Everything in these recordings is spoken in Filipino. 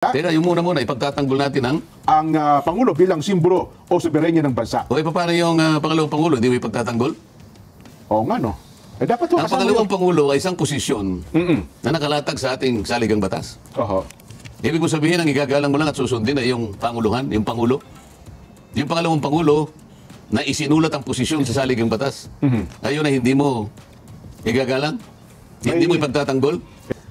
Teka, yung muna, ipagtatanggol natin ang Pangulo bilang simbolo o soberenya ng bansa. O paano yung pangalawang Pangulo? Hindi mo ipagtatanggol? Oo nga, no? Dapat Ang pangalawang Pangulo ay isang posisyon na nakalatag sa ating saligang batas. Oho. Ibig mo sabihin, ang igagalang mo lang at susundin ay yung Panguluhan, yung Pangulo. Yung pangalawang Pangulo na isinulat ang posisyon sa saligang batas. Ayun ay hindi mo igagalang? Hindi mo ipagtatanggol?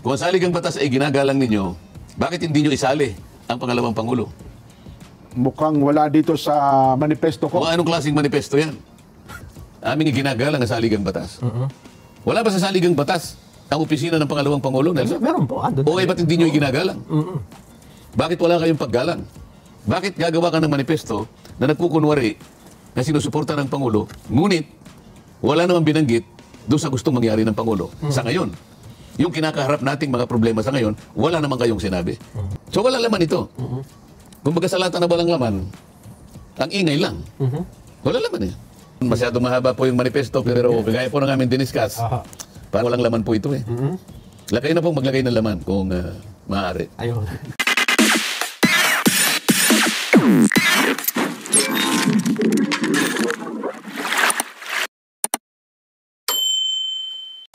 Kung ang saligang batas ay ginagalang ninyo, bakit hindi nyo isali ang pangalawang Pangulo? Mukhang wala dito sa manifesto ko. Kung anong klaseng manifesto yan? Aming iginagalang ang saligang batas. Wala ba sa saligang batas ang opisina ng pangalawang Pangulo, Nelson? Meron po. O ba't hindi nyo iginagalang? Bakit wala kayong paggalang? Bakit gagawa ka ng manifesto na nagkukunwari na sinusuporta ng Pangulo, ngunit wala namang binanggit doon sa gustong mangyari ng Pangulo sa ngayon? Yung kinakaharap nating mga problema sa ngayon, wala naman kayong sinabi. So wala laman ito. Kung magkasalatan na walang laman, ang ingay lang. Wala laman eh. Masyado mahaba po yung manifesto, pero kagaya po ng aming diniscuss, parang walang laman po ito eh. Lagay na pong maglagay ng laman kung maaari. Ayun.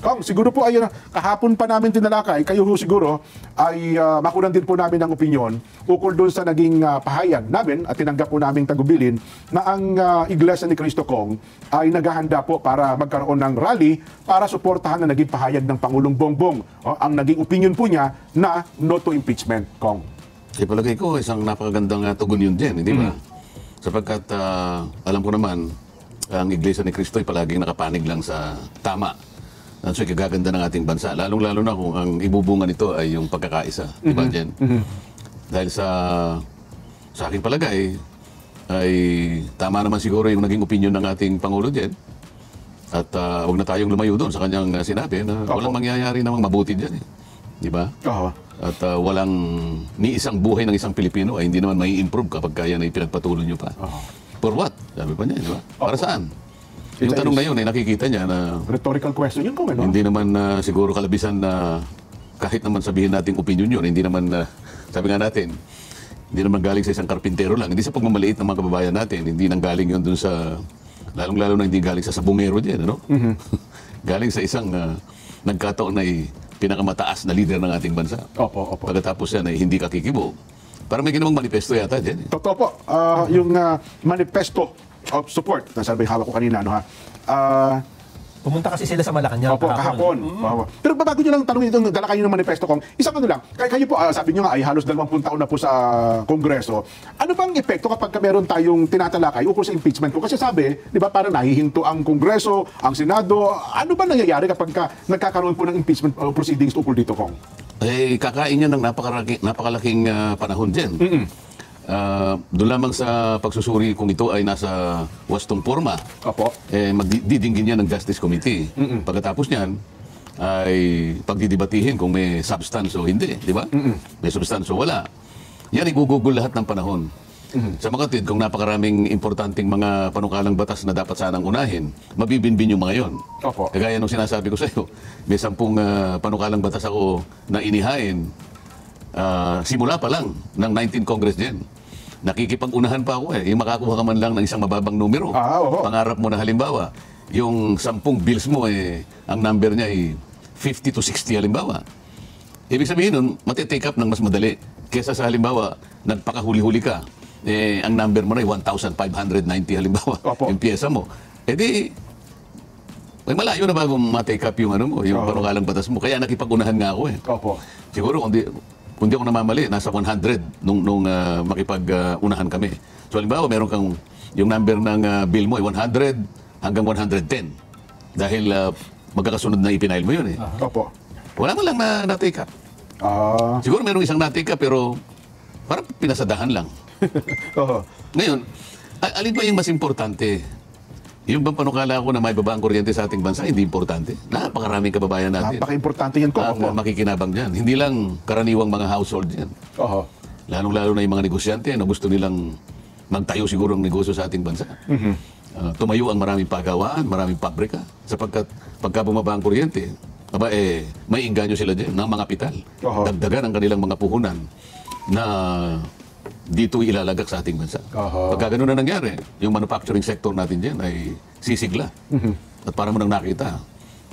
Kung siguro po ayun, kahapon pa namin tinalakay, kayo ho siguro ay makunan din po namin ng opinyon ukol doon sa naging pahayag namin at tinanggap po namin tagubilin na ang Iglesia ni Cristo Kong ay naghahanda po para magkaroon ng rally para suportahan na naging pahayag ng Pangulong Bongbong. Ang naging opinion po niya na no to impeachment, Kong. Palagay ko, isang napakagandang tugon yun din, hindi ba? Sapagkat alam ko naman, ang Iglesia ni Cristo ay palaging nakapanig lang sa tama. So, ikagaganda ng ating bansa. Lalong-lalo na kung ang ibubunga nito ay yung pagkakaisa. Diba, Jen? Dahil sa aking palagay, ay tama naman siguro yung naging opinion ng ating Pangulo, Jen. At huwag na tayong lumayo doon sa kanyang sinabi na walang mangyayari namang mabuti dyan. Diba? At walang ni isang buhay ng isang Pilipino ay hindi naman may improve kapag kaya na ipinagpatuloy nyo pa. For what? Sabi pa niya, diba? Para saan? Yung tanong ngayon ay nakikita niya na rhetorical question yun, Kong, ano? Hindi naman siguro kalabisan na kahit naman sabihin nating opinion yun, hindi naman, sabi nga natin, hindi naman galing sa isang karpintero lang, hindi sa pagmamaliit ng mga kababayan natin, hindi nang galing yun dun sa, lalong-lalo na hindi galing sa sabungero dyan, ano? Galing sa isang nagkataon na pinakamataas na leader ng ating bansa. Opo. Pagkatapos yan ay hindi kakikibo. Parang may ginawang manifesto yata dyan. Totoo po. Yung manifesto of support, nasabi hawak ko kanina, no, ha? Pumunta kasi sila sa Malacanang kahapon. Pero bago nyo lang tanongin itong dala kayo ng manifesto, Kong, isang ano lang, kayo po, sabi nyo nga ay halos 20 taon na po sa Kongreso. Ano bang epekto kapag meron tayong tinatalakay ukol sa impeachment ko? Kasi sabi, di ba, parang nahihinto ang Kongreso, ang Senado. Ano ba nangyayari kapag nagkakaroon po ng impeachment proceedings ukol dito, Kong? Kakain niya ng napakalaking panahon din. Doon lamang sa pagsusuri kung ito ay nasa wastong forma, magdidinggin niya ng Justice Committee. Pagkatapos niyan, ay pagdidibatihin kung may substance o hindi, di ba? May substance o wala. Yan igugugol lahat ng panahon. Sa mga kapatid, kung napakaraming importanteng mga panukalang batas na dapat sanang unahin, mabibinbin yung mga yon. Kagaya nung sinasabi ko sa iyo, may 10 panukalang batas ako na inihain simula pa lang ng 19 Congress din. Nakikipag-unahan pa ako yung makakuha ka man lang ng isang mababang numero. Pangarap mo na halimbawa, yung 10 bills mo ang number niya ay 50 to 60 halimbawa. Ibig sabihin nun, matitake up ng mas madali. Kesa sa halimbawa, nagpakahuli-huli ka, ang number mo na ay 1,590 halimbawa, yung pyesa mo. May malayo na bago matake up yung yung panukalang batas mo. Kaya nakipag-unahan nga ako Siguro kung di ako namamali, nasa 100 nung makipag-unahan kami. So, halimbawa, meron kang, yung number ng bill mo ay 100 hanggang 110. Dahil magkakasunod na ipinail mo yun Wala man lang na take up. Siguro merong isang na-take up, pero parang pinasadahan lang. Ngayon, alin ba yung mas importante? Yung bang panukala ko na may baba ang kuryente sa ating bansa, hindi importante. Napakaraming kababayan natin. Napaka-importante yan, Kong. Makikinabang dyan. Hindi lang karaniwang mga household yan. Lalong-lalo na yung mga negosyante na gusto nilang magtayo siguro ng negosyo sa ating bansa. Tumayo ang maraming pagawaan, maraming pabrika. Sapagkat pagka bumaba ang kuryente, may inganyo sila dyan ng mga kapital. Dagdagan ang kanilang mga puhunan. na dito ilalagak sa ating bansa. Pagka ganun na nangyari, yung manufacturing sector natin dyan ay sisigla. At para mo nang nakita,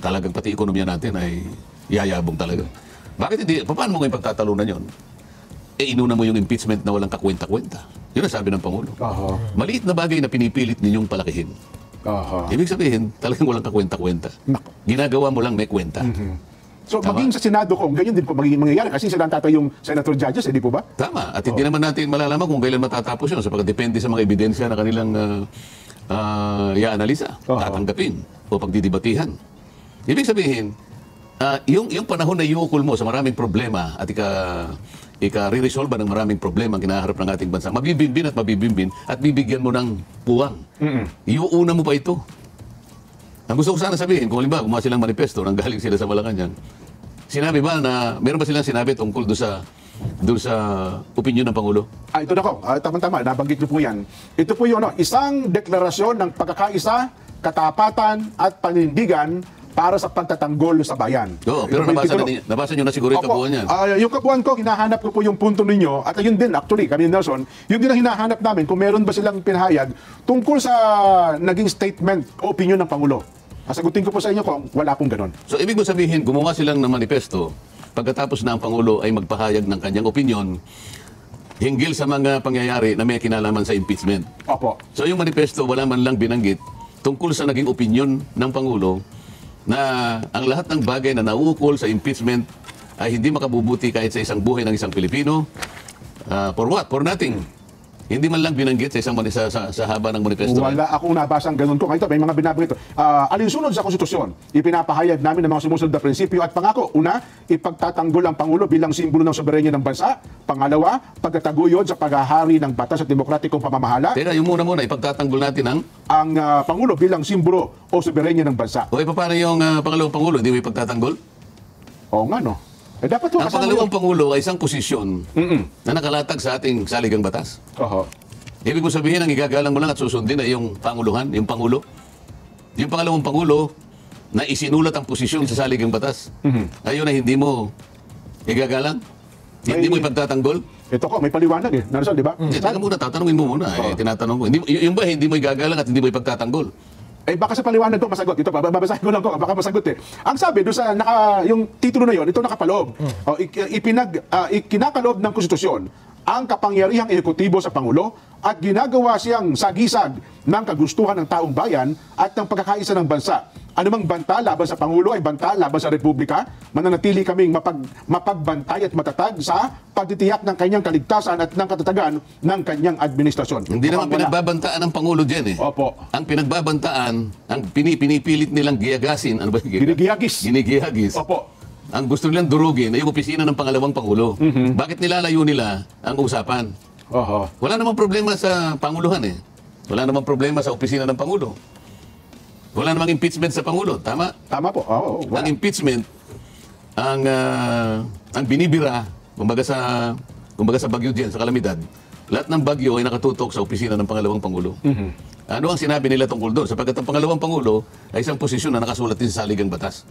talagang pati ekonomiya natin ay yayabong talaga. Bakit hindi? Paano mo ngayon pagtatalunan yun? Inuna mo yung impeachment na walang kakwenta-kwenta. Yun ang sabi ng Pangulo. Maliit na bagay na pinipilit ninyong palakihin. Ibig sabihin, talagang walang kakwenta-kwenta. Ginagawa mo lang may kwenta. So, maging sa Senado kung ganyan din po magiging mangyayari kasi sila ang tatay yung senator judges, di po ba? Tama. At hindi naman natin malalaman kung kailan matatapos yun sapagkat depende sa mga ebidensya na kanilang i-analisa, tatanggapin o pagdidibatihan. Ibig sabihin, yung panahon na iukol mo sa maraming problema at ika-re-resolve ng maraming problema ang kinaharap ng ating bansa, mabibimbin at bibigyan mo ng puwang. Iuuna mo pa ito. Ang gusto ko sana sabihin, kung halimbawa gumawa silang manifesto nang galing sila sa Malacanang, sinabi ba na, meron ba silang sinabi tungkol doon sa opinion ng Pangulo? Ito na ko, tama-tama, nabanggit niyo po yan. Ito po yung isang deklarasyon ng pagkakaisa, katapatan at panindigan para sa pagtatanggol sa bayan. Oo, pero nabasa nyo na siguro yung kabuuan yan. Yung kabuuan ko, hinahanap ko po yung punto ninyo, at ayun din, actually, kami Nelson, yun din ang hinahanap namin kung meron ba silang pinahayag tungkol sa naging statement o opinion ng Pangulo. Sagutin ko po sa inyo kung wala pong ganon. So, ibig mo sabihin, gumawa silang ng manifesto, pagkatapos na ang Pangulo ay magpahayag ng kanyang opinion, hinggil sa mga pangyayari na may kinalaman sa impeachment. Opo. So, yung manifesto, wala man lang binanggit tungkol sa naging opinion ng Pangulo na ang lahat ng bagay na nauukol sa impeachment ay hindi makabubuti kahit sa isang buhay ng isang Pilipino. For what? For nothing. Hindi man lang binanggit sa isang sa haba ng manifesto. Wala akong nabasang ganun ko. Ito, may mga binabanggit. Alinsunod sa konstitusyon, ipinapahayag namin ng mga sumusunod na prinsipyo at pangako. Una, ipagtatanggol ang Pangulo bilang simbolo ng soberenya ng bansa. Pangalawa, pagtataguyod sa paghahari ng batas at demokratikong pamamahala. Teka, yung muna, ipagtatanggol natin ang Pangulo bilang simbolo o soberenya ng bansa. O paano yung pangalawang Pangulo? Hindi mo ipagtatanggol? Oo nga, no? Dapat ang pangalawang Pangulo ay isang posisyon na nakalatag sa ating saligang batas. Ibig mo sabihin, ang igagalang mo lang at susundin ay yung Panguluhan, yung Pangulo. Yung pangalawang Pangulo na isinulat ang posisyon sa saligang batas. Ayun ay hindi mo igagalang? Hindi mo ipagtatanggol? Ito ko, may paliwanag eh. Narasal, di ba? Teka muna, tatanungin mo muna. Tinatanong ko. Yung ba hindi mo igagalang at hindi mo ipagtatanggol? Baka sa paliwanag ko masagot. Ito, babasahin ko lang ko, baka masagot eh. Ang sabi doon sa yung titulo na yon, ito nakapaloob. Kinakaloob ng konstitusyon ang kapangyarihang ehekutibo sa Pangulo at ginagawa siyang sagisag ng kagustuhan ng taong bayan at ng pagkakaisa ng bansa. Anumang banta laban sa Pangulo ay banta laban sa Republika. Mananatili kaming mapagbantay at matatag sa pagtitiyak ng kanyang kaligtasan at ng katatagan ng kanyang administrasyon. Hindi naman pinagbabantaan ng Pangulo dyan eh. Opo. Ang pinagbabantaan, ang pinipilit nilang giyagasin. Ano ba? Ginigiyagis. Ginigiyagis. Opo. Ang gusto nilang durugin ay yung opisina ng pangalawang Pangulo. Bakit nilalayo nila ang usapan? Wala namang problema sa Panguluhan eh. Wala namang problema sa opisina ng Pangulo. Wala namang impeachment sa Pangulo. Tama? Tama po. Ang impeachment, ang binibira, kumbaga sa bagyo dyan, sa kalamidad, lahat ng bagyo ay nakatutok sa opisina ng pangalawang Pangulo. Ano ang sinabi nila tungkol doon? Sapagkat ang pangalawang Pangulo ay isang posisyon na nakasulat din sa saligang batas.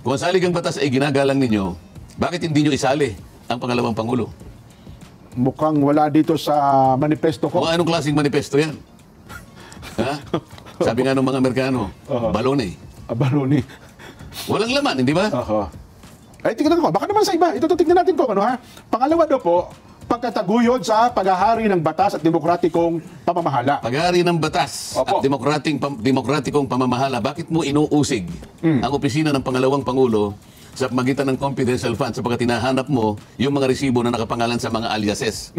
Kung ang saligang batas ay ginagalang ninyo, bakit hindi nyo isali ang pangalawang Pangulo? Mukhang wala dito sa manifesto ko. O anong klaseng manifesto yan? Ha? Sabi nga ng mga Amerikano, balone. Balone. Walang laman, hindi ba? Tingnan ko, baka naman sa iba. Ito tingnan natin ko, Pangalawa daw po, pagtataguyod sa paghahari ng batas at demokratikong pamamahala. Paghahari ng batas at demokratikong pamamahala, bakit mo inuusig ang opisina ng pangalawang Pangulo sa magitan ng confidential fund sapagkat hinahanap mo yung mga resibo na nakapangalan sa mga aliases?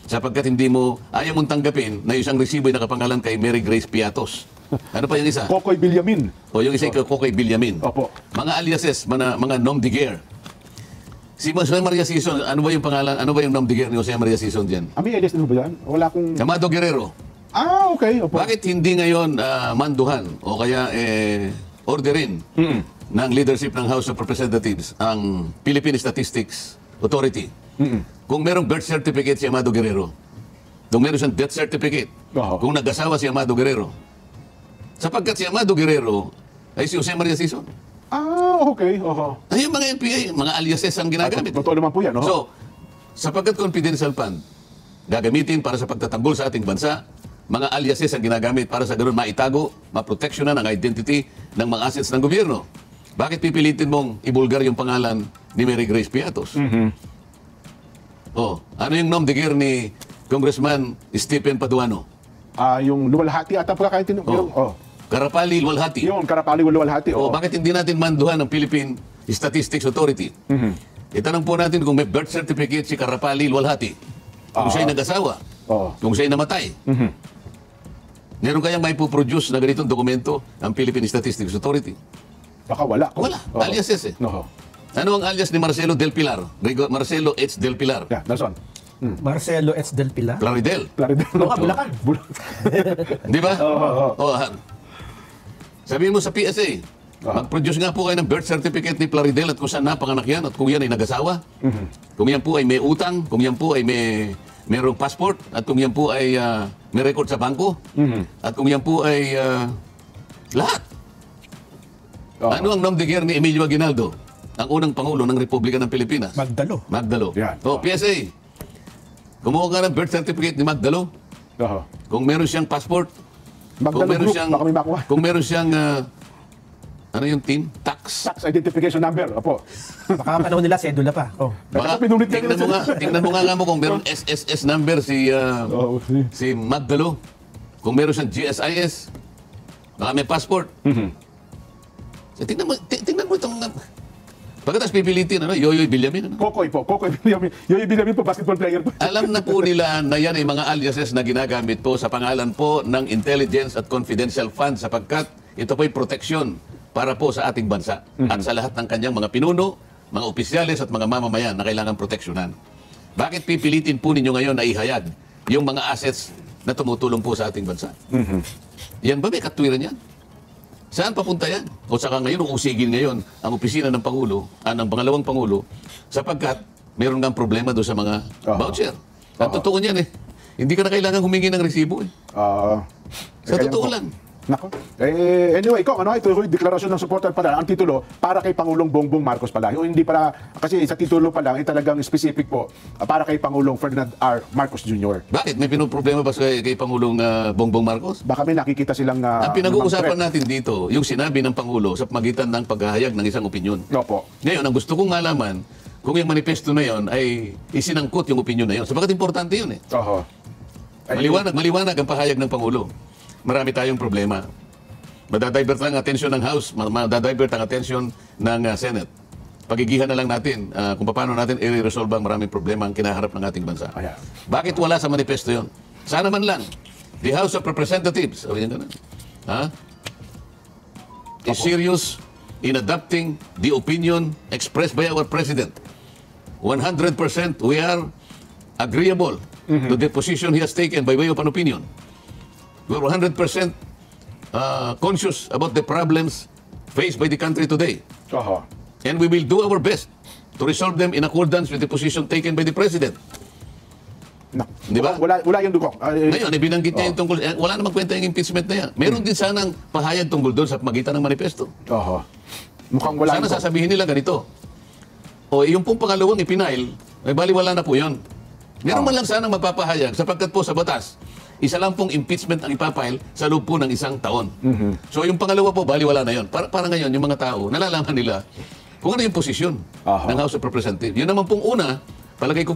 Sapagkat hindi mo, ayaw mong tanggapin na yung isang resibo ay nakapangalan kay Mary Grace Piatos. Ano pa yung isa? Kokoy Villamin. O yung isa kay Kokoy Villamin. Opo. Mga aliases, mga nom de guerre. Si Jose Maria Sison, ano ba yung pangalan, ano ba yung nom de guerre ni Jose Maria Sison dyan? May alias din ba yan? Wala akong... Amado Guerrero. Okay. Opo. Bakit hindi ngayon manduhan o kaya orderin ng leadership ng House of Representatives ang Philippine Statistics Authority? Kung merong birth certificate si Amado Guerrero, kung meron siyang death certificate, kung nag-asawa si Amado Guerrero, sapagkat si Amado Guerrero ay si Jose Maria Sison. Okay. Ay, yung mga NPA, mga aliases ang ginagamit. Totoo naman po yan. So, Sapagkat confidential fund, gagamitin para sa pagtatanggol sa ating bansa, mga aliases ang ginagamit para sa ganun maitago, maproteksyonan ang identity ng mga assets ng gobyerno. Bakit pipilitin mong ibulgar yung pangalan ni Mary Grace Piatos? Oh, ano yung nom de guerre ni Congressman Stephen Paduano? Yung luwalhati ata pala kahit Karapali Luwalhati. Yung Karapali luwalhati. Oh, bakit hindi natin manduhan ng Philippine Statistics Authority? Itanong po natin kung may birth certificate si Karapali Luwalhati. Kung siya'y nag-asawa. Kung siya'y namatay. Meron kayang may produce na ganitong dokumento ang Philippine Statistics Authority? Baka wala. Wala. Aliases eh. Ano ang alias ni Marcelo Del Pilar? Marcelo H. Del Pilar. Yeah, Nelson. Marcelo H. Del Pilar. Plaridel. Bulacan. Di ba? Sabihin mo sa PSA, mag-produce nga po kayo ng birth certificate ni Plaridel at kung saan napanganak yan at kung yan ay nag-asawa. Kung yan po ay may utang, kung yan po ay mayroong passport at kung yan po ay may record sa bangko at kung yan po ay lahat. Ano ang nom de guerre ni Emilio Aguinaldo? Ang unang Pangulo ng Republika ng Pilipinas. Magdalo. Yan. PSA. Kumuha ka ng birth certificate ni Magdalo. Kung meron siyang passport, Magdalo Group, baka may makuha. kung meron siyang ano yung team? Tax identification number. Opo. Baka panahon nila, sedula pa. Baka, Pinulit ka tingnan mo nga mo kung meron SSS number si Magdalo. Kung meron siyang GSIS, baka may passport. So, tingnan mo itong pagkatapos pipilitin, Yoyoy Villamin. Kokoy Villamin. Yoyoy Villamin po, basketball player po. Alam na po nila na yan ay mga aliases na ginagamit po sa pangalan po ng intelligence at confidential fund sapagkat ito po ay proteksyon para po sa ating bansa at sa lahat ng kanyang mga pinuno, mga opisyales at mga mamamayan na kailangan proteksyonan. Bakit pipilitin po ninyo ngayon na ihayag yung mga assets na tumutulong po sa ating bansa? Yan ba may katwiran yan? Saan papunta yan? O saka ngayon, usigin ngayon ang opisina ng Pangulo, ng pangalawang Pangulo, sapagkat meron ng problema doon sa mga voucher. At totoo niyan eh. Hindi ka na kailangan humingi ng resibo eh. Sa totoo lang. Nako. Anyway, ito yung deklarasyon ng supporter pala. Ang titulo, para kay Pangulong Bongbong Marcos pala. Yung hindi pala, kasi sa titulo pa lang, talagang specific po, para kay Pangulong Ferdinand R. Marcos Jr. Bakit? May pinoproblema ba kay Pangulong Bongbong Marcos? Baka may nakikita silang... ang pinag-uusapan natin dito, yung sinabi ng Pangulo sa pamagitan ng paghahayag ng isang opinyon. Opo. Ngayon, ang gusto kong malaman, kung yung manifesto na yon ay isinangkot yung opinyon na yon. Sabagat importante yun eh. Maliwanag ang pahayag ng Pangulo. Marami tayong problema. Madadivert lang ang atensyon ng House, madadivert ang atensyon ng Senate. Pagigihan na lang natin kung paano natin i-resolve ang maraming problema ang kinaharap ng ating bansa. Bakit wala sa manifesto yon? Sana man lang, the House of Representatives, is serious in adopting the opinion expressed by our President. 100% we are agreeable to the position he has taken by way of an opinion. We're 100% conscious about the problems faced by the country today. And we will do our best to resolve them in accordance with the position taken by the President. Di ba? Wala yung dukok. Ngayon, binanggit niya yung tungkol, wala namang kwenta yung impeachment na yan. Meron din sanang pahayag tungkol doon sa magitan ng manifesto. Mukhang wala. Sana sasabihin nila ganito. O yung pong pangalawang ipinail, ay baliwala na po yun. Meron man lang sanang magpapahayag sapagkat po sa batas, isa lang pong impeachment ang ipapile sa loob po ng isang taon. So yung pangalawa po, baliwala na yun. Para ngayon, yung mga tao, nalalaman nila kung ano yung posisyon ng House of Representatives. Yun naman pong una, palagay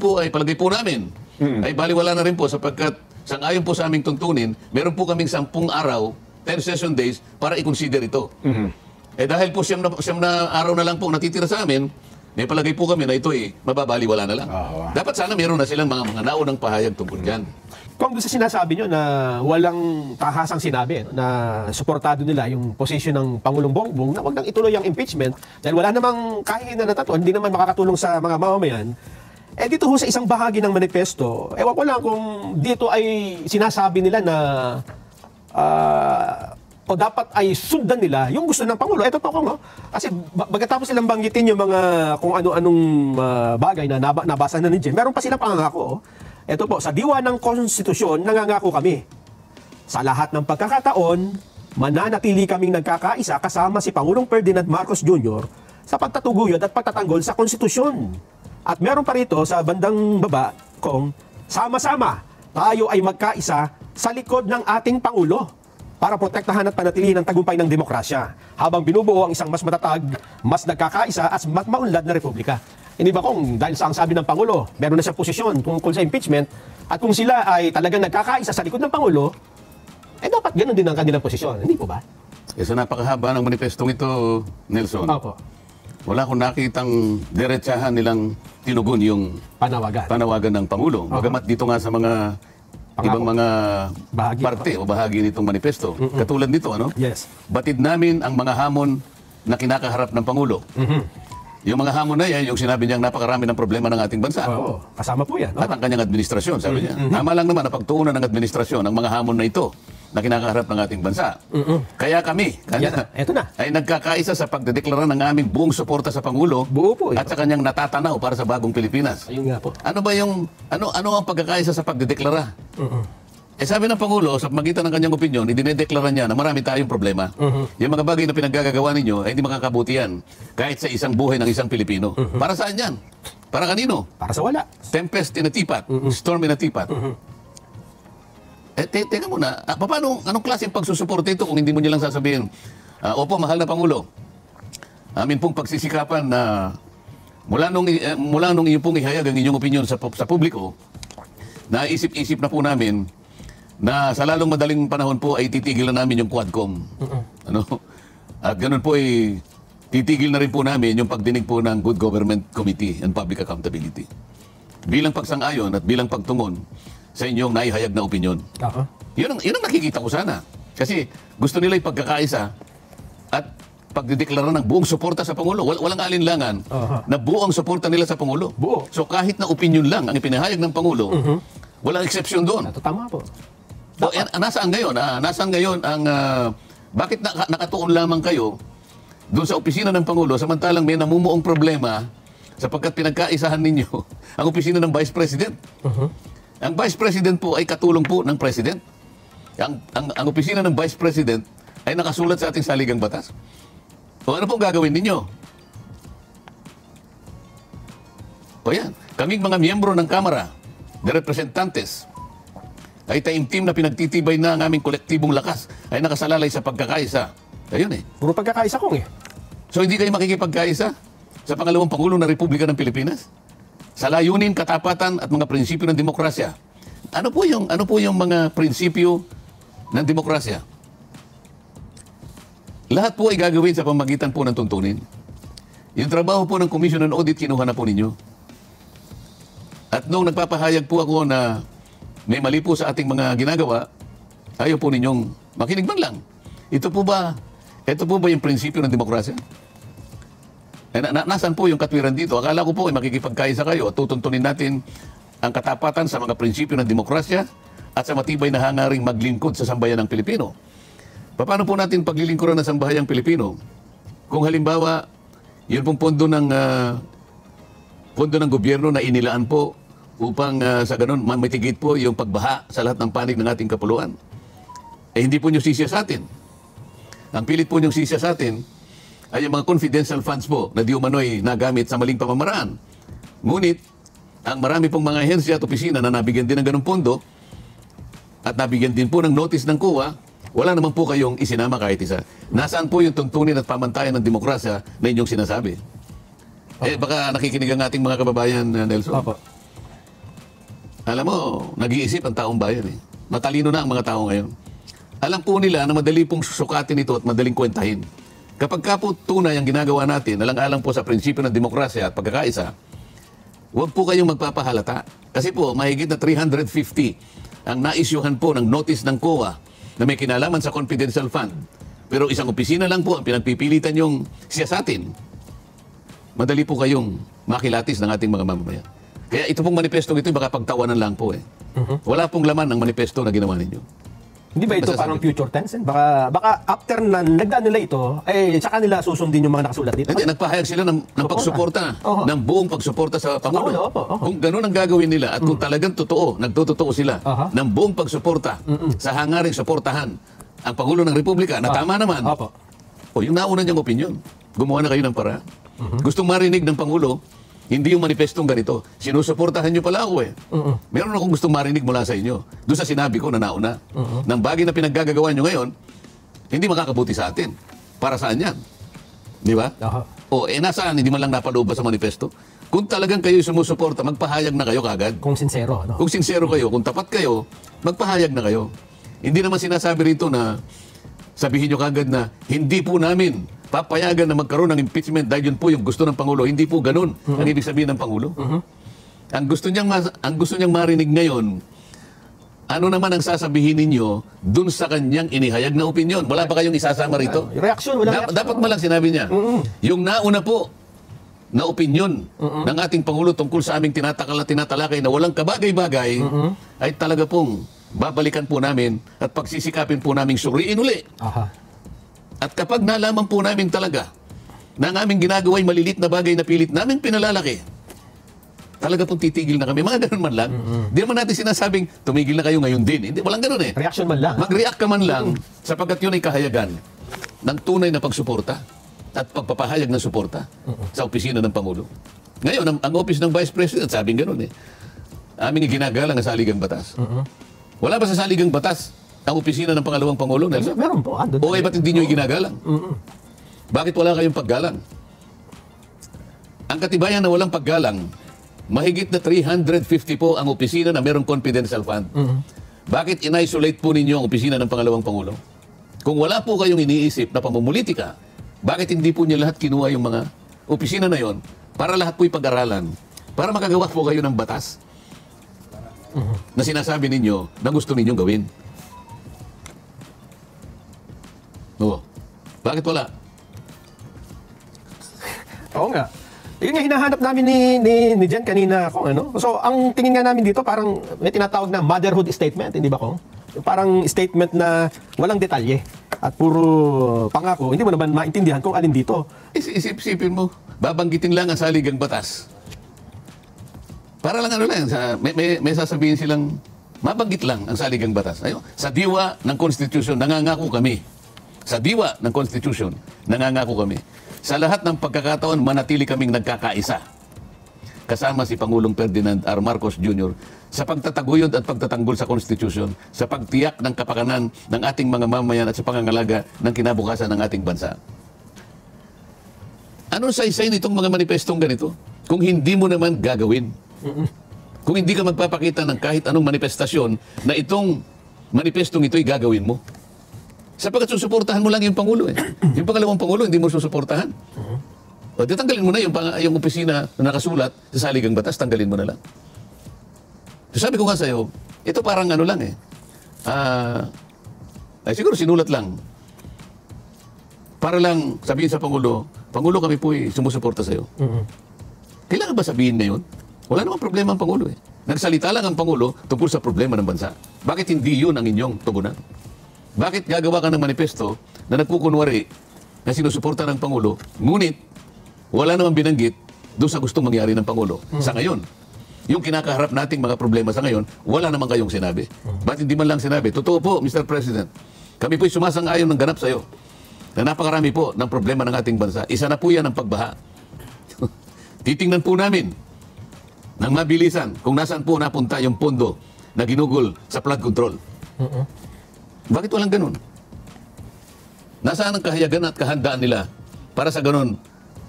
po namin, ay baliwala na rin po sapagkat sang-ayon po sa aming tuntunin, meron po kaming 10 araw, 10 session days, para i-consider ito. Dahil po siyam na araw na lang po natitira sa amin, may palagay po kami na ito mababaliwala na lang. Dapat sana meron na silang mga naunang pahayag tungkol dyan. Kung doon sa sinasabi nyo na walang tahasang sinabi na suportado nila yung posisyon ng Pangulong Bongbong na wag nang ituloy ang impeachment dahil wala namang kahihin na natatuan, hindi naman makakatulong sa mga mamamayan, dito ho sa isang bahagi ng manifesto, ewan ko lang kung dito ay sinasabi nila na o dapat ay sundan nila yung gusto ng Pangulo. Ito po ko, kasi bagatapos silang banggitin yung mga kung ano-anong bagay na nabasa na ni Jen, meron pa silang pangangako. Ito po, sa diwa ng konstitusyon, nangangako kami. Sa lahat ng pagkakataon, mananatili kaming nagkakaisa kasama si Pangulong Ferdinand Marcos Jr. sa pagtatuguyod at pagtatanggol sa konstitusyon. At meron pa rito sa bandang baba kung sama-sama tayo ay magkaisa sa likod ng ating Pangulo para protektahan at panatilihin ang tagumpay ng demokrasya habang binubuo ang isang mas matatag, mas nagkakaisa at mas maunlad na republika. Hindi ba kung dahil sa ang sabi ng Pangulo, meron na siyang posisyon tungkol sa impeachment at kung sila ay talagang nagkakaisa sa likod ng Pangulo, dapat ganun din ang kanilang posisyon. Hindi po ba? Sa napakahaba ng manifestong ito, Nelson, Opo. wala akong nakitang diretsahan nilang tinugon yung Panawagan. ng Pangulo. Bagamat dito nga sa mga ibang mga parte o bahagi nitong manifesto. Katulad nito, ano? Yes. Batid namin ang mga hamon na kinakaharap ng Pangulo. Yung mga hamon na yan, yung sinabi niyang napakarami ng problema ng ating bansa. Oo, kasama po yan. At ang kanyang administrasyon, sabi niya. Tama lang naman na pagtuunan ng administrasyon ang mga hamon na ito na kinakaharap ng ating bansa. Kaya kami, Eto na. ay nagkakaisa sa pagdedeklara ng aming buong suporta sa Pangulo Buo po ito. at sa kanyang natatanaw para sa bagong Pilipinas. Ayun nga po. Ano ba yung, ano ang pagkakaisa sa pagdedeklara? Sabi ng Pangulo, sa magitan ng kanyang opinyon, idinedeklara niya na marami tayong problema. Yung mga bagay na pinaggagawa ninyo ay hindi makakabuti yan kahit sa isang buhay ng isang Pilipino. Para saan yan? Para kanino? Para sa wala. Tempest in a teapot, storm in a teapot. Teka muna, anong klaseng pagsusuporta ito kung hindi mo nilang sasabihin, opo, mahal na Pangulo, amin pong pagsisikapan na mula nung iyo pong ihayag ang inyong opinyon sa publiko, naisip-isip na po namin na sa lalong madaling panahon po ay titigil na namin yung Quadcom. Ano? At ganun po ay titigil na rin po namin yung pagdinig po ng Good Government Committee and Public Accountability. Bilang pagsang-ayon at bilang pagtungon sa inyong naihayag na opinyon. Yun ang nakikita ko sana. Kasi gusto nila ipagkakaisa at pagdideklara ng buong suporta sa Pangulo. Walang alinlangan na buo ang suporta nila sa Pangulo. Buo. So kahit na opinyon lang ang ipinahayag ng Pangulo, walang eksepsyon doon. Tama po. So, nasaan ngayon? Nasaan ngayon ang bakit nakatuon lamang kayo doon sa opisina ng Pangulo samantalang may namumuong problema sapagkat pinagkaisahan ninyo ang opisina ng Vice President? Ang Vice President po ay katulong po ng President. Ang opisina ng Vice President ay nakasulat sa ating saligang batas. O ano pong gagawin ninyo? O yan, kaming mga miyembro ng Kamara, de Representantes, ay taimtim na pinagtitibay na ang aming kolektibong lakas ay nakasalalay sa pagkakaisa. Ayun eh. Puro pagkakaisa kong eh. So hindi kayo makikipagkaisa sa pangalawang Pangulo ng Republika ng Pilipinas? Sa layunin, katapatan at mga prinsipyo ng demokrasya. Ano po yung mga prinsipyo ng demokrasya? Lahat po ay gagawin sa pamagitan po ng tuntunin. Yung trabaho po ng Commission on Audit, kinuha na po ninyo. At nung nagpapahayag po ako na may mali po sa ating mga ginagawa, ayaw po ninyong makinig man lang. Ito po ba yung prinsipyo ng demokrasya? Nasaan po yung katwiran dito? Akala ko po ay makikipagkaisa kayo at tutuntunin natin ang katapatan sa mga prinsipyo ng demokrasya at sa matibay na hangaring maglingkod sa sambayan ng Pilipino. Paano po natin paglilingkuran ng sambayang Pilipino? Kung halimbawa, yun pong pondo ng gobyerno na inilaan po upang sa ganun mitigate po yung pagbaha sa lahat ng panig ng ating kapuluan. Hindi po nyo sisya sa atin. Ang pilit po nyo sisya sa atin ay yung mga confidential funds po na di umano'y nagamit sa maling pamamaraan. Ngunit, ang marami pong mga ahensya at opisina na nabigyan din ng ganung pondo at nabigyan din po ng notice ng COA, wala naman po kayong isinama kahit isa. Nasaan po yung tuntunin at pamantayan ng demokrasya na inyong sinasabi? Baka nakikinig ang ating mga kababayan, Nelson. Opo. Alam mo, nag-iisip ang taong bayan eh. Matalino na ang mga tao ngayon. Alam po nila na madali pong susukatin ito at madaling kwentahin. Kapag ka po tunay ang ginagawa natin, alang-alang po sa prinsipyo ng demokrasya at pagkakaisa, huwag po kayong magpapahalata. Kasi po, mahigit na 350 ang naisyuhan po ng notice ng COA na may kinalaman sa confidential fund. Pero isang opisina lang po ang pinagpipilitan yung siyasatin. Madali po kayong makilatis ng ating mga mamamayan. Kaya ito pong manifesto ito, baka pagtawanan lang po eh. Wala pong laman ng manifesto na ginawa ninyo. Hindi ba ito parang future tense? Baka after na nagdaan nila ito, saka nila susundin yung mga nakasulat dito? Hindi, nagpahayag sila ng pagsuporta, ng buong pagsuporta sa Pangulo. Opo. Kung ganun ang gagawin nila at kung talagang nagtotoo sila ng buong pagsuporta sa hangaring suportahan ang Pangulo ng Republika na tama naman. Opo. O yung nauna niyang opinyon, gumawa na kayo ng paraan. Gustong marinig ng Pangulo Hindi yung manifestong ganito. Sinusuportahan nyo pala ako eh. Meron akong gustong marinig mula sa inyo. Doon sa sinabi ko na nauna. Ng bagay na pinaggagawa nyo ngayon, hindi makakabuti sa atin. Para saan yan? Di ba? O, nasaan? Hindi man lang napaloob ba sa manifesto? Kung talagang kayo sumusuporta, magpahayag na kayo kagad. Kung sincero, no? Kung sincero kayo, kung tapat kayo, magpahayag na kayo. Hindi naman sinasabi rito na sabihin nyo kagad na hindi po namin papayagan na magkaroon ng impeachment dahil yun po yung gusto ng Pangulo. Hindi po ganun ang ibig sabihin ng Pangulo. Ang gusto niyang marinig ngayon, ano naman ang sasabihin ninyo dun sa kanyang inihayag na opinion? Wala ba kayong isasama rito? Reaksyon, wala reaksyon. Dapat malang sinabi niya. Yung nauna po na opinion ng ating Pangulo tungkol sa aming tinatalakay na walang kabagay-bagay ay talaga pong babalikan po namin at pagsisikapin po namin suriin uli. At kapag nalaman po namin talaga na ang aming ginagawa'y malilit na bagay na pilit namin pinalalaki, talaga pong titigil na kami. Mga ganun man lang. Hindi naman natin sinasabing tumigil na kayo ngayon din. Hindi, walang ganun eh. Reaction man lang. Mag-react ka man lang sapagkat yun ay kahayagan ng tunay na pagsuporta at pagpapahayag ng suporta sa opisina ng Pangulo. Ngayon, ang office ng Vice President, sabing ganun eh. Aming ginagalang ang saligang batas. Wala ba sa saligang batas ang opisina ng pangalawang Pangulo, Nelson? Meron po. O ba't hindi nyo ginagalang? Bakit wala kayong paggalang? Ang katibayan na walang paggalang, mahigit na 350 po ang opisina na merong confidential fund. Bakit in-isolate po ninyo ang opisina ng pangalawang Pangulo? Kung wala po kayong iniisip na pamumulitika, bakit hindi po niyo lahat kinuha yung mga opisina na yon para lahat po'y pag-aralan, para makagawa po kayo ng batas na sinasabi ninyo na gusto ninyong gawin? Oo. Bakit wala? Oo nga. Yun nga hinahanap namin ni Jen kanina kung ano. So, ang tingin nga namin dito parang may tinatawag na motherhood statement, hindi ba kung? Parang statement na walang detalye at puro pangako. Hindi mo naman maintindihan kung alin dito. Isip-isipin mo, babanggitin lang ang saligang batas. Para lang ano lang, may sasabihin silang, mabanggit lang ang saligang batas. Ayun, sa diwa ng Constitution, nangangako kami. Sa diwa ng Constitution, nangangako kami. Sa lahat ng pagkakataon, manatili kaming nagkakaisa. Kasama si Pangulong Ferdinand R. Marcos Jr. sa pagtataguyod at pagtatanggol sa Constitution, sa pagtiyak ng kapakanan ng ating mga mamayan at sa pangangalaga ng kinabukasan ng ating bansa. Anong saysay nitong mga manifestong ganito? Kung hindi mo naman gagawin. Kung hindi ka magpapakita ng kahit anong manifestasyon na itong manifestong ito'y gagawin mo. Sapagkat susuportahan mo lang yung Pangulo eh. Yung pangalawang Pangulo, hindi mo susuportahan. O, tanggalin mo na yung opisina na nakasulat sa saligang batas, tanggalin mo na lang. So, sabi ko nga sa'yo, ito parang ano lang eh. Siguro sinulat lang. Para lang sabihin sa Pangulo, Pangulo kami po'y sumusuporta sa'yo. Kailangan ba sabihin na yun? Wala namang problema ang Pangulo eh. Nagsalita lang ang Pangulo tungkol sa problema ng bansa. Bakit hindi yun ang inyong tugunan? Bakit gagawa ka ng manifesto na nagkukunwari na sinusuporta ng Pangulo, ngunit wala namang binanggit doon sa gustong mangyari ng Pangulo sa ngayon? Yung kinakaharap nating mga problema sa ngayon, wala naman kayong sinabi. Ba't hindi man lang sinabi? Totoo po, Mr. President. Kami po'y sumasang-ayon ng ganap sa'yo na napakarami po ng problema ng ating bansa. Isa na po yan ang pagbaha. Titingnan po namin ng mabilisan kung nasaan po napunta yung pondo na ginugol sa flood control. Bakit walang ganun? Nasaan ang kahayagan at kahandaan nila para sa ganun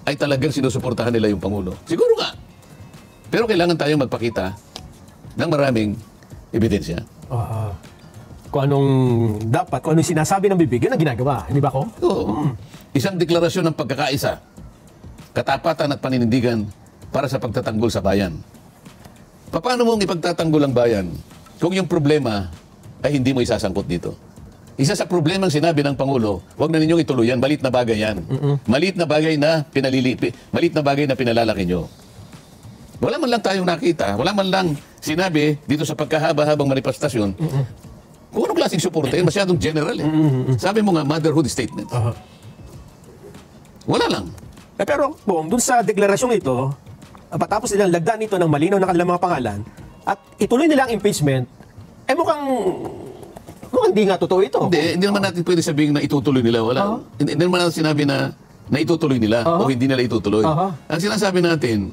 ay talagang sinusuportahan nila yung Pangulo? Siguro nga. Pero kailangan tayong magpakita ng maraming ebidensya. Kung anong dapat, kung anong sinasabi ng bibig, yun ang ginagawa. Hindi ba ko? Oo. Isang deklarasyon ng pagkakaisa, katapatan at paninindigan para sa pagtatanggol sa bayan. Paano mong ipagtatanggol ang bayan kung yung problema ay hindi mo isasangkot dito? Isa sa problemang sinabi ng Pangulo, huwag na ninyong ituluyan, maliit na bagay yan. Maliit na bagay na maliit na bagay na pinalalaki nyo. Wala man lang tayong nakita, wala man lang sinabi dito sa pagkahaba-habang manifestasyon, kung anong klaseng suporte, masyadong general eh. Sabi mo nga, motherhood statement. Wala lang. Pero kung dun sa deklarasyong ito, patapos nilang lagdaan ito ng malinaw na kanilang mga pangalan, at ituloy nila ang impeachment, mukhang hindi nga totoo ito. Hindi naman natin pwede sabihin na itutuloy nila. Wala. Hindi naman natin sinabi na itutuloy nila o hindi nila itutuloy. Ang sinasabi natin,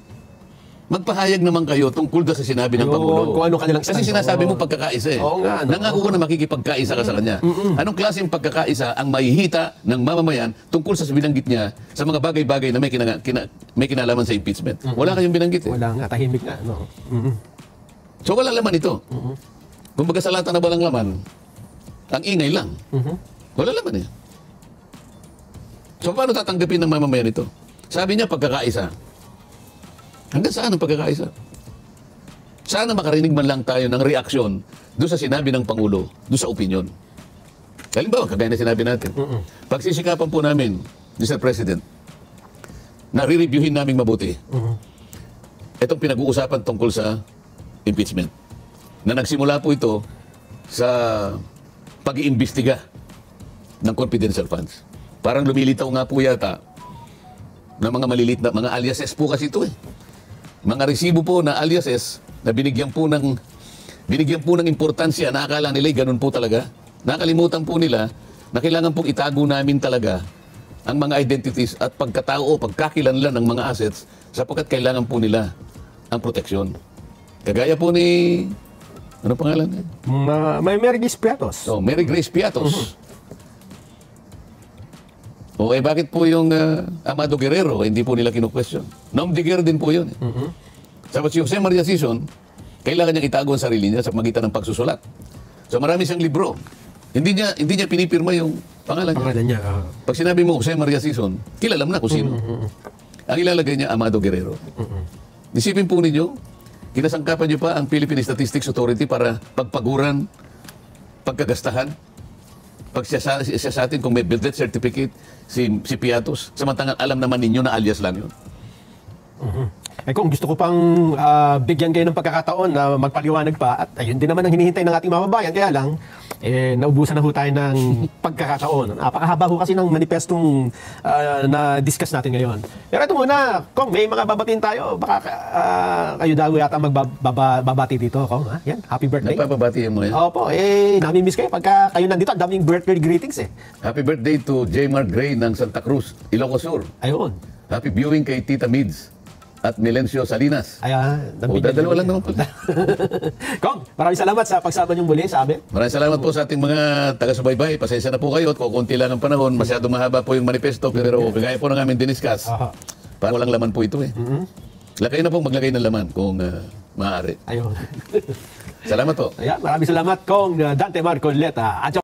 magpahayag naman kayo tungkol sa sinabi ng Ayun, Pangulo. kung ano kanilang Kasi stand. sinasabi Oo. mo pagkakaisa eh. Oo nga, no? Nangako ko na makikipagkaisa ka sa kanya. Anong klaseng pagkakaisa ang mahihita ng mamamayan tungkol sa binanggit niya sa mga bagay-bagay na may kinalaman sa impeachment? Wala kayong binanggit eh. Wala nga, tahimik nga. No? So wala laman ito. Kung baga sa lahat na walang laman, ang ingay lang. Wala laman eh. So paano tatanggapin ng mamamayan ito? Sabi niya pagkakaisa. Hanggang saan ang pagkakaisa? Sana makarinig man lang tayo ng reaksyon doon sa sinabi ng Pangulo, doon sa opinion. Halimbawa, kagaya na sinabi natin, pagsisikapan po namin, Mr. President, na re-reviewin namin mabuti itong pinag-uusapan tungkol sa impeachment. Na nagsimula po ito sa pag-iimbestiga ng confidential funds. Parang lumilitaw nga po yata na mga malilit na mga aliases po kasi ito eh. Mga resibo po na aliases na binigyan po ng importansya na akala nila ganun po talaga. Nakalimutan po nila na kailangan pong itago namin talaga ang mga identities at pagkatao o pagkakilanlan ng mga assets sapagkat kailangan po nila ang proteksyon. Kagaya po ni ano pangalan niya? May Mary Grace Piatos. So, Mary Grace Piatos. O bakit po yung Amado Guerrero, hindi po nila kinu-question? Nom de guerre din po yun. Sabi si Jose Maria Sison, kailangan niyang itago ang sarili niya sa magitan ng pagsusulat. So marami siyang libro. Hindi niya pinipirma yung pangalan niya. Pangalan niya. Pag sinabi mo Jose Maria Sison, kilala mo na kung sino. Ang ilalagay niya, Amado Guerrero. Isipin po ninyo, kinasangkapan niyo pa ang Philippine Statistics Authority para pagpaguran, pagkagastahan, pagsiyasatin kung may death certificate si Piatos, samantangan alam naman ninyo na alias lang yun. Eh kung gusto ko pang bigyan kayo ng pagkakataon na magpaliwanag pa, at ayun din naman ang hinihintay ng ating mamabayan, kaya lang, naubusan na ho tayo ng pagkakataon. Napakahaba ho kasi ng manifestong na-discuss natin ngayon. Pero ito muna, Kong, may mga babatiin tayo. Baka kayo daw yata magbabati dito, Kong. Ha? Yan, happy birthday. Nagpapabati mo yan. Opo, nami-miss kayo pagka kayo nandito. Ang daming birthday greetings eh. Happy birthday to J. Mark Gray ng Santa Cruz, Ilocos Sur. Ayun. Happy viewing kay Tita Mids at Milencio Salinas. Ayan. Dalawa lang naman pala. Kong, maraming salamat sa pagsama niyong muli sa amin. Maraming salamat po sa ating mga taga-subaybay. Pasensya na po kayo at kukunti lang ang panahon. Masyado mahaba po yung manifesto pero kagaya po ng aming diniscuss. Parang walang laman po ito eh. Lagay na po maglagay ng laman kung maaari. Ayun. Salamat po. Ayan, maraming salamat Kong Dante Marcoleta. At